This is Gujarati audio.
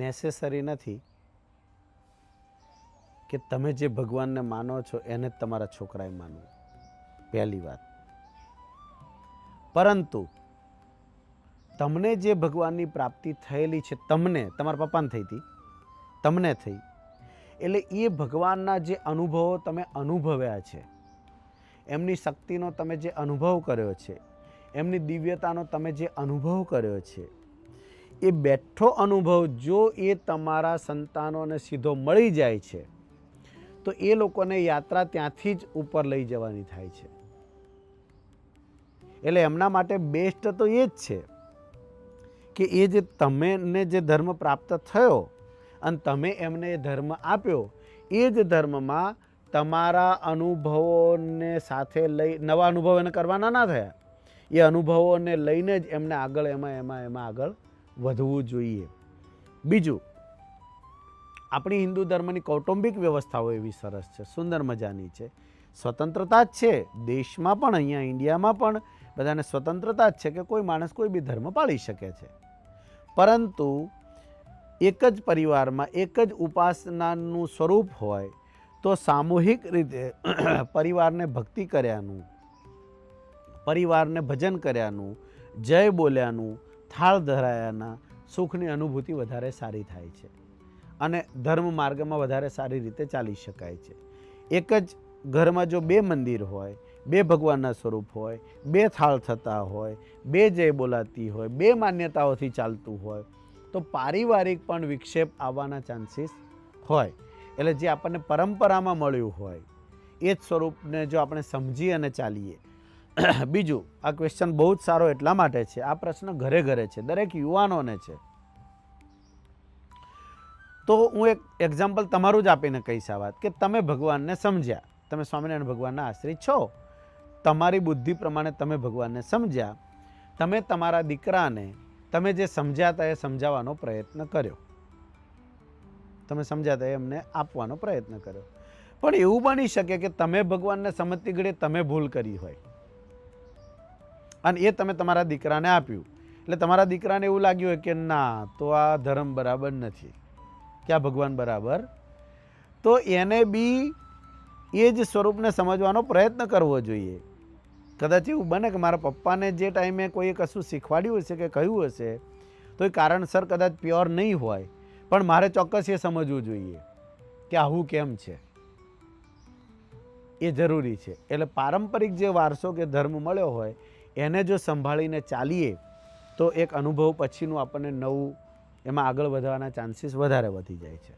નેસેસરી નથી કે તમે જે ભગવાનને માનો છો એને જ તમારા છોકરાએ માનવું, પહેલી વાત. પરંતુ તમને જે ભગવાનની પ્રાપ્તિ થયેલી છે, તમને, તમારા પપ્પાને થઈ હતી, તમને થઈ, એટલે એ ભગવાનના જે અનુભવો તમે અનુભવ્યા છે, એમની શક્તિનો તમે જે અનુભવ કર્યો છે, એમની દિવ્યતાનો તમે જે અનુભવ કર્યો છે, એ બેઠો અનુભવ જો એ તમારા સંતાનોને સીધો મળી જાય છે તો એ લોકોને યાત્રા ત્યાંથી જ ઉપર લઈ જવાની થાય છે. એટલે એમના માટે બેસ્ટ તો એ જ છે કે એ જે તમને જે ધર્મ પ્રાપ્ત થયો અને તમે એમને એ ધર્મ આપ્યો, એ જ ધર્મમાં તમારા અનુભવોને સાથે લઈ, નવા અનુભવ એને કરવાના ના થયા, એ અનુભવોને લઈને જ એમને આગળ એમાં આગળ વધવું જોઈએ. બીજું, આપણી હિન્દુ ધર્મની કૌટુંબિક વ્યવસ્થાઓ એવી સરસ છે, સુંદર મજાની છે. સ્વતંત્રતા જ છે દેશમાં પણ, અહીંયા ઇન્ડિયામાં પણ બધાને સ્વતંત્રતા જ છે કે કોઈ માણસ કોઈ બી ધર્મ પાળી શકે છે. પરંતુ એક જ પરિવારમાં એક જ ઉપાસનાનું સ્વરૂપ હોય તો સામૂહિક રીતે પરિવારને ભક્તિ કર્યાનું, પરિવારને ભજન કર્યાનું, જય બોલ્યાનું, થાળ ધરાયાના સુખની અનુભૂતિ વધારે સારી થાય છે અને ધર્મ માર્ગમાં વધારે સારી રીતે ચાલી શકાય છે. એક જ ઘરમાં જો બે મંદિર હોય, બે ભગવાનના સ્વરૂપ હોય, બે થાળ થતા હોય, બે જય બોલાતી હોય, બે માન્યતાઓથી ચાલતું હોય તો પારિવારિક પણ વિક્ષેપ આવવાના ચાન્સીસ હોય. એટલે જે આપણને પરંપરામાં મળ્યું હોય એ જ સ્વરૂપને જો આપણે સમજી અને ચાલીએ. બીજું, આ ક્વેશ્ચન બહુ જ સારો એટલા માટે છે, આ પ્રશ્ન ઘરે ઘરે છે, દરેક યુવાનોને છે. તો હું એક એક્ઝામ્પલ તમારું જ આપીને કહીશ આ વાત કે તમે ભગવાનને સમજ્યા, તમે સ્વામિનારાયણ ભગવાનના આશ્રિત છો, તમારી બુદ્ધિ પ્રમાણે તમે ભગવાનને સમજ્યા, તમે તમારા દીકરાને તમે જે સમજ્યા હતા એ સમજાવવાનો પ્રયત્ન કર્યો, તમે સમજ્યા હતા એમને આપવાનો પ્રયત્ન કર્યો. પણ એવું બની શકે કે તમે ભગવાનને સમજતી ઘડીએ તમે ભૂલ કરી હોય અને એ તમે તમારા દીકરાને આપ્યું, એટલે તમારા દીકરાને એવું લાગ્યું હોય કે ના, તો આ ધર્મ બરાબર નથી, કે આ ભગવાન બરાબર, તો એને બી એ જ સ્વરૂપને સમજવાનો પ્રયત્ન કરવો જોઈએ. કદાચ એવું બને કે મારા પપ્પાને જે ટાઈમે કોઈએ કશું શીખવાડ્યું હશે કે કહ્યું હશે તો એ કારણસર કદાચ પ્યોર નહીં હોય, પણ મારે ચોક્કસ એ સમજવું જોઈએ કે આવું કેમ છે, એ જરૂરી છે. એટલે પારંપરિક જે વારસો કે ધર્મ મળ્યો હોય એને જો સંભાળીને ચાલીએ તો એક અનુભવ પછીનું આપણને નવું એમાં આગળ વધવાના ચાન્સીસ વધારે વધી જાય છે.